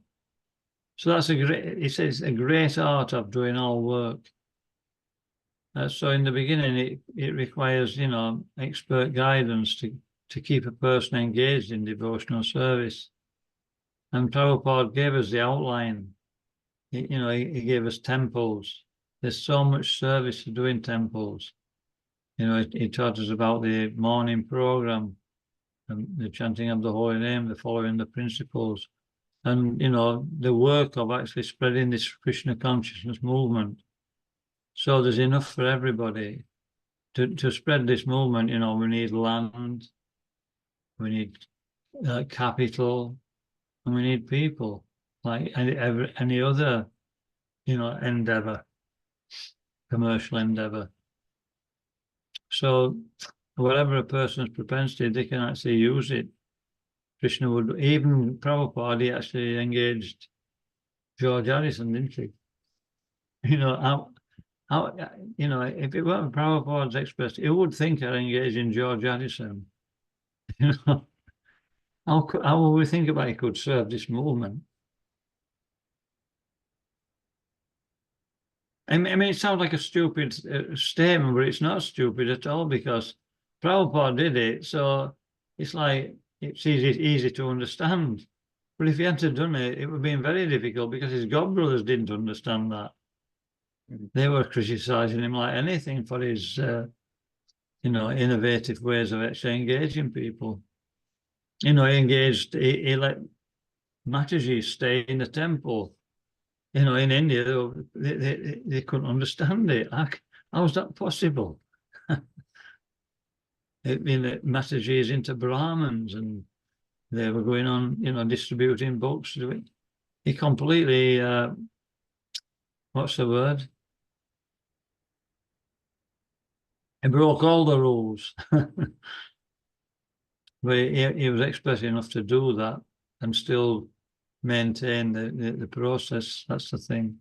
So that's he says a great art of doing all work. So in the beginning, it requires, you know, expert guidance to keep a person engaged in devotional service. And Prabhupada gave us the outline. He gave us temples. There's so much service to do in temples. You know, he taught us about the morning program, and the chanting of the holy name, the following the principles, and, you know, the work of actually spreading this Krishna consciousness movement. So there's enough for everybody. To spread this movement, you know, we need land, we need capital, and we need people, like any other, you know, endeavor, commercial endeavor. So whatever a person's propensity, they can actually use it. Krishna would, even Prabhupada, he actually engaged George Harrison, didn't he? You know, you know, if it weren't Prabhupada's expressed, who would think of engaging George Harrison? You know, how will we think about he could serve this movement? I mean, it sounds like a stupid statement, but it's not stupid at all, because Prabhupada did it, so it's like it's easy to understand. But if he hadn't done it, it would have been very difficult, because his godbrothers didn't understand that. They were criticizing him like anything for his, you know, innovative ways of actually engaging people. You know, he let Mataji stay in the temple. You know, in India, they couldn't understand it. How was that possible? I mean, Mataji is into Brahmins, and they were going on, you know, distributing books. He completely, what's the word? He broke all the rules. But he was expert enough to do that and still maintain the process. That's the thing.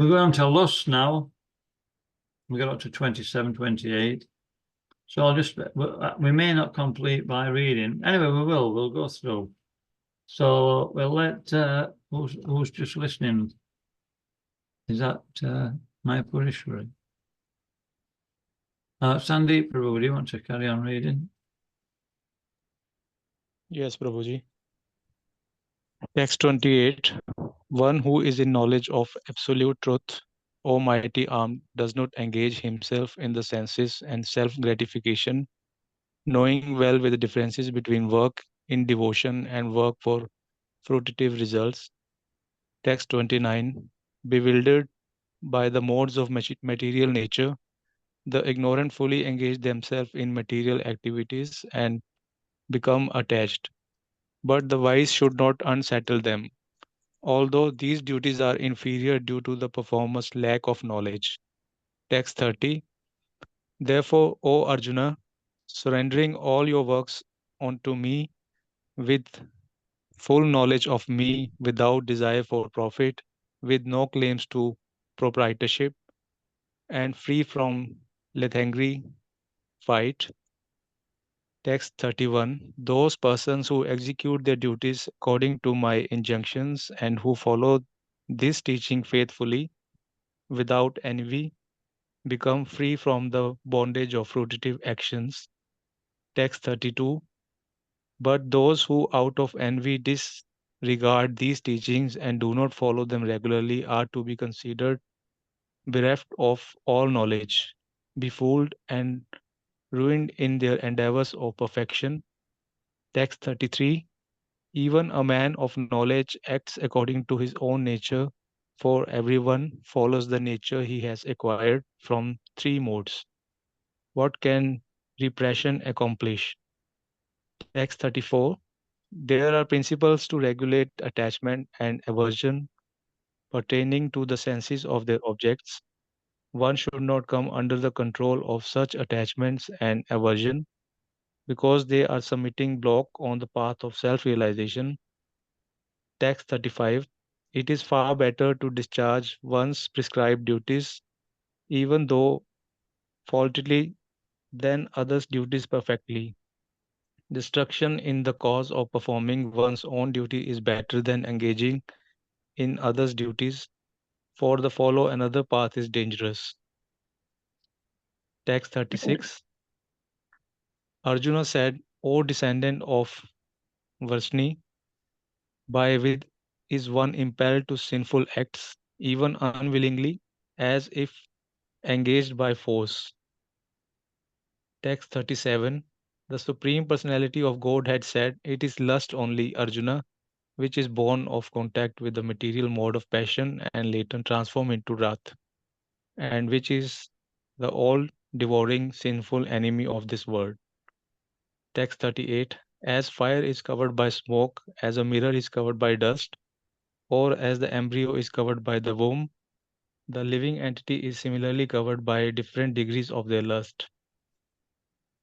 We're going to lust now. We got up to 27, 28. So I'll just, we may not complete by reading. Anyway, we'll go through. So we'll let, who's just listening? Is that Mayapurishwari? Sandeep Prabhu, do you want to carry on reading? Yes, Prabhuji. Text 28. One who is in knowledge of absolute truth, Almighty Arm, does not engage himself in the senses and self-gratification, knowing well with the differences between work in devotion and work for fruitive results. Text 29. Bewildered by the modes of material nature, the ignorant fully engage themselves in material activities and become attached. But the wise should not unsettle them, although these duties are inferior due to the performer's lack of knowledge. Text 30. Therefore, O Arjuna, surrendering all your works unto me with full knowledge of me, without desire for profit, with no claims to proprietorship, and free from lethargy, fight. Text 31. Those persons who execute their duties according to my injunctions and who follow this teaching faithfully, without envy, become free from the bondage of fruitive actions. Text 32. But those who out of envy disregard these teachings and do not follow them regularly are to be considered bereft of all knowledge, befooled and ruined in their endeavors of perfection. Text 33. Even a man of knowledge acts according to his own nature, for everyone follows the nature he has acquired from three modes. What can repression accomplish? Text 34. There are principles to regulate attachment and aversion pertaining to the senses of their objects. One should not come under the control of such attachments and aversion because they are submitting block on the path of self-realization. Text 35. It is far better to discharge one's prescribed duties, even though faultily, than others' duties perfectly. Destruction in the cause of performing one's own duty is better than engaging in others' duties, for the follow another path is dangerous. Text 36. Arjuna said, O descendant of Varsni, by with is one impelled to sinful acts, even unwillingly, as if engaged by force. Text 37. The Supreme Personality of Godhead said, it is lust only, Arjuna, which is born of contact with the material mode of passion and later transformed into wrath, and which is the all-devouring sinful enemy of this world. Text 38. As fire is covered by smoke, as a mirror is covered by dust, or as the embryo is covered by the womb, the living entity is similarly covered by different degrees of their lust.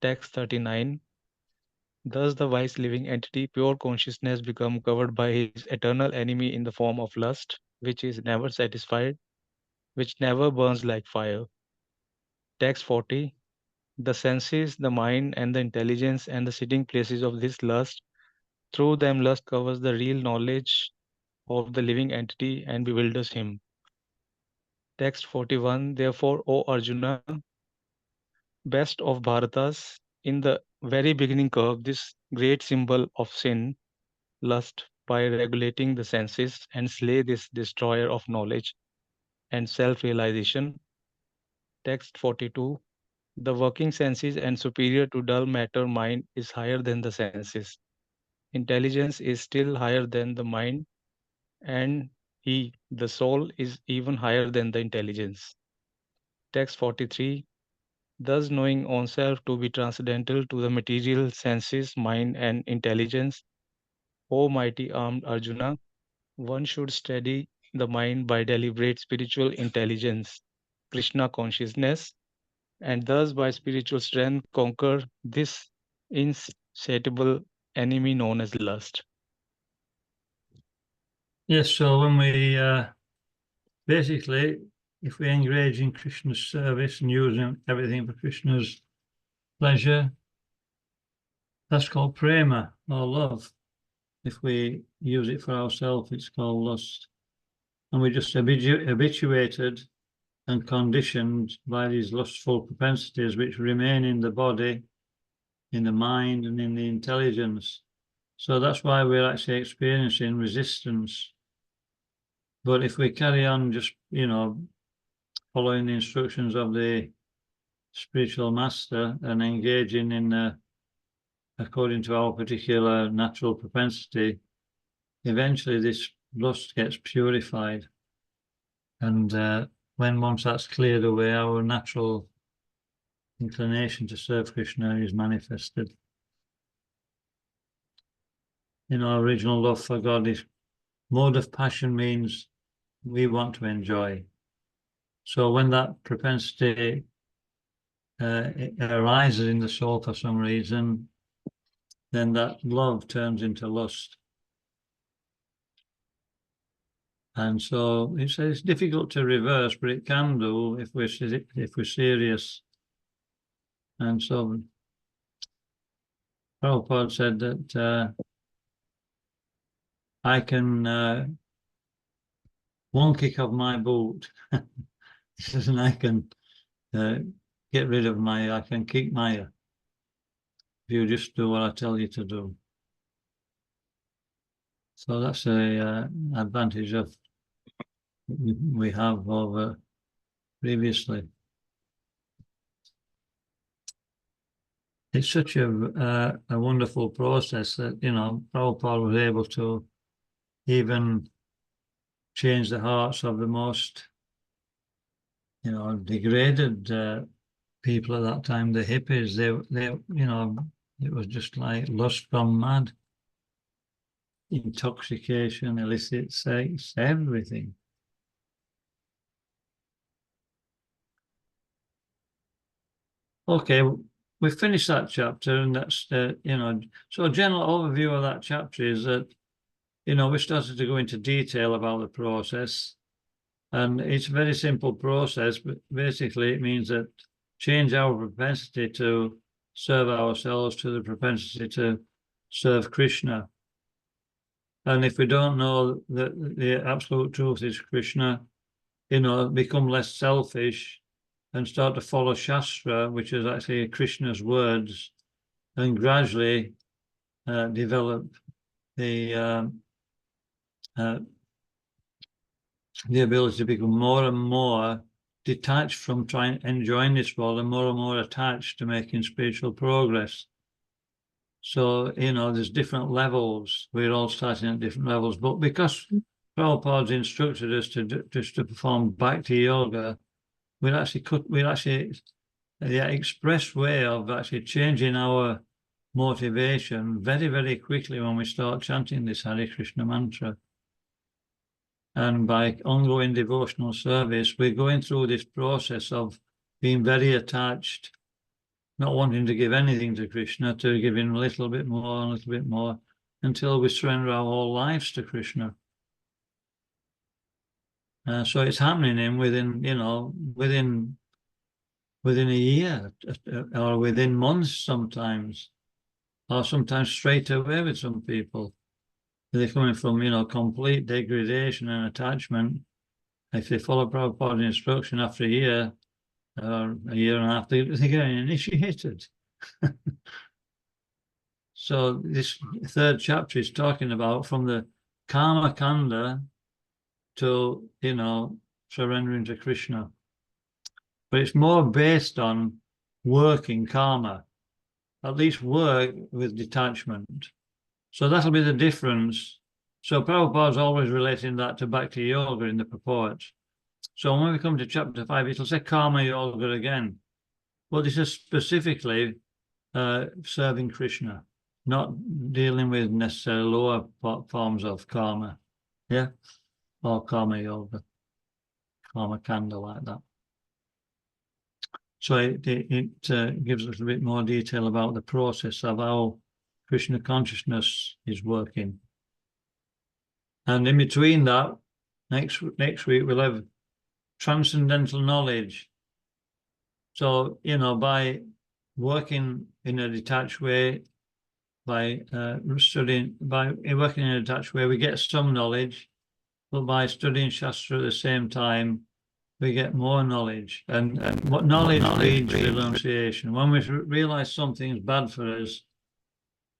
Text 39. Thus the wise living entity, pure consciousness, become covered by his eternal enemy in the form of lust, which is never satisfied, which never burns like fire. Text 40. The senses, the mind, and the intelligence, and the sitting places of this lust, through them lust covers the real knowledge of the living entity and bewilders him. Text 41. Therefore, O Arjuna, best of Bharatas, in the very beginning curve this great symbol of sin, lust, by regulating the senses and slay this destroyer of knowledge and self-realization. Text 42. The working senses and superior to dull matter mind is higher than the senses. Intelligence is still higher than the mind, and he, the soul, is even higher than the intelligence. Text 43. Thus knowing oneself to be transcendental to the material senses, mind, and intelligence, O mighty armed Arjuna, one should steady the mind by deliberate spiritual intelligence, Krishna consciousness, and thus by spiritual strength conquer this insatiable enemy known as lust. Yes, so when we basically, if we engage in Krishna's service and using everything for Krishna's pleasure, that's called prema, or love. If we use it for ourselves, it's called lust. And we're just habituated and conditioned by these lustful propensities which remain in the body, in the mind, and in the intelligence. So that's why we're actually experiencing resistance. But if we carry on just, following the instructions of the spiritual master and engaging in according to our particular natural propensity, eventually this lust gets purified. And when once that's cleared away, our natural inclination to serve Krishna is manifested. Original love for God is mode of passion, means we want to enjoy. So when that propensity it arises in the soul for some reason, then that love turns into lust. And so it's difficult to reverse, but it can do if we're serious. And so Prabhupada said that I can one kick of my boot. He says, and I can get rid of I can kick Maya if you just do what I tell you to do. So that's a advantage of we have over previously. It's such a wonderful process that, Prabhupada was able to even change the hearts of the most, degraded people at that time, the hippies. They, it was just like lust gone mad, intoxication, illicit sex, everything. Okay, we've finished that chapter, and that's, so a general overview of that chapter is that, we started to go into detail about the process, and it's a very simple process, but basically it means that change our propensity to serve ourselves to the propensity to serve Krishna. And if we don't know that the absolute truth is Krishna, become less selfish and start to follow Shastra, which is actually Krishna's words, and gradually develop the ability to become more and more detached from enjoying this world and more attached to making spiritual progress. So, there's different levels. We're all starting at different levels. But because Prabhupada's instructed us to perform bhakti yoga, the express way of actually changing our motivation very, very quickly when we start chanting this Hare Krishna mantra. And by ongoing devotional service, we're going through this process of being very attached, not wanting to give anything to Krishna, to giving a little bit more, until we surrender our whole lives to Krishna. So it's happening within a year, or within months sometimes, or sometimes straight away with some people. They're coming from, complete degradation and attachment. If they follow Prabhupada's instruction, after a year or a year and a half, they're getting initiated. So this third chapter is talking about from the karma kanda to, surrendering to Krishna. But it's more based on working karma, at least work with detachment. So that'll be the difference. So Prabhupada's always relating that to Bhakti Yoga in the purport. So when we come to chapter 5, it'll say Karma Yoga again. But this is specifically serving Krishna, not dealing with necessarily lower forms of karma. Yeah? Or Karma Yoga, Karma Kanda, like that. So it gives us a bit more detail about the process of how Krishna consciousness is working. And in between that, next week we'll have transcendental knowledge. So, you know, by working in a detached way, by studying, by working in a detached way, we get some knowledge, but by studying Shastra at the same time, we get more knowledge. And what knowledge leads to renunciation. When we realize something is bad for us,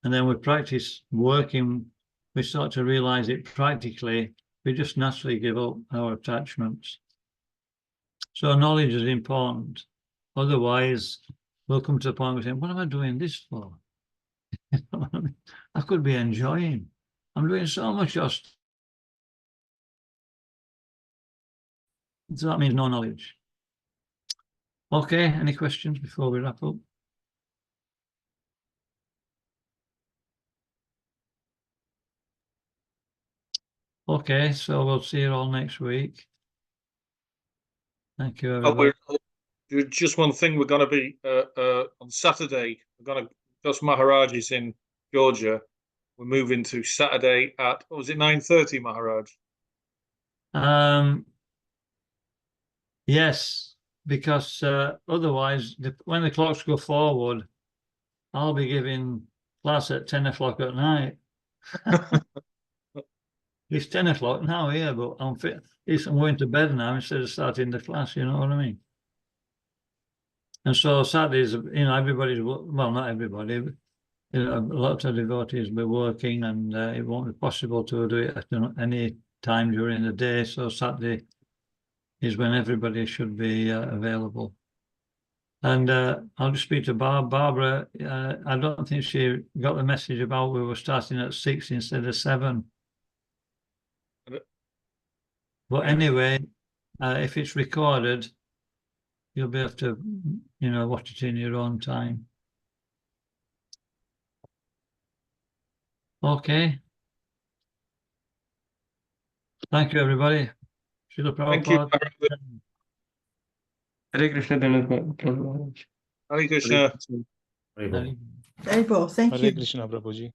and then we practice working, we start to realize it practically, we just naturally give up our attachments. So knowledge is important. Otherwise, we'll come to the point where we say, what am I doing this for? I could be enjoying. I'm doing so much just. So that means no knowledge. Okay, any questions before we wrap up? Okay, so we'll see you all next week. Thank you, everybody. Just one thing, we're going to be on Saturday. We're going to, because Maharaj is in Georgia, we're moving to Saturday at, what was it, 9:30, Maharaj? Yes, because otherwise, when the clocks go forward, I'll be giving class at 10 o'clock at night. It's 10 o'clock now here, but I'm going to bed now instead of starting the class, you know what I mean? And so Saturdays, you know, everybody's, well, not everybody, but, you know, lots of devotees will be working, and it won't be possible to do it at any time during the day. So Saturday is when everybody should be available. And I'll just speak to Barbara. I don't think she got the message about we were starting at 6 instead of 7. But anyway, if it's recorded, you'll be able to, you know, watch it in your own time. Okay. Thank you, everybody. Srila Thank you. Prabhupada. Hare Krishna, Dayananda. Hare Krishna. Very well. Very well. Thank Hare you. Krishna, Prabhuji.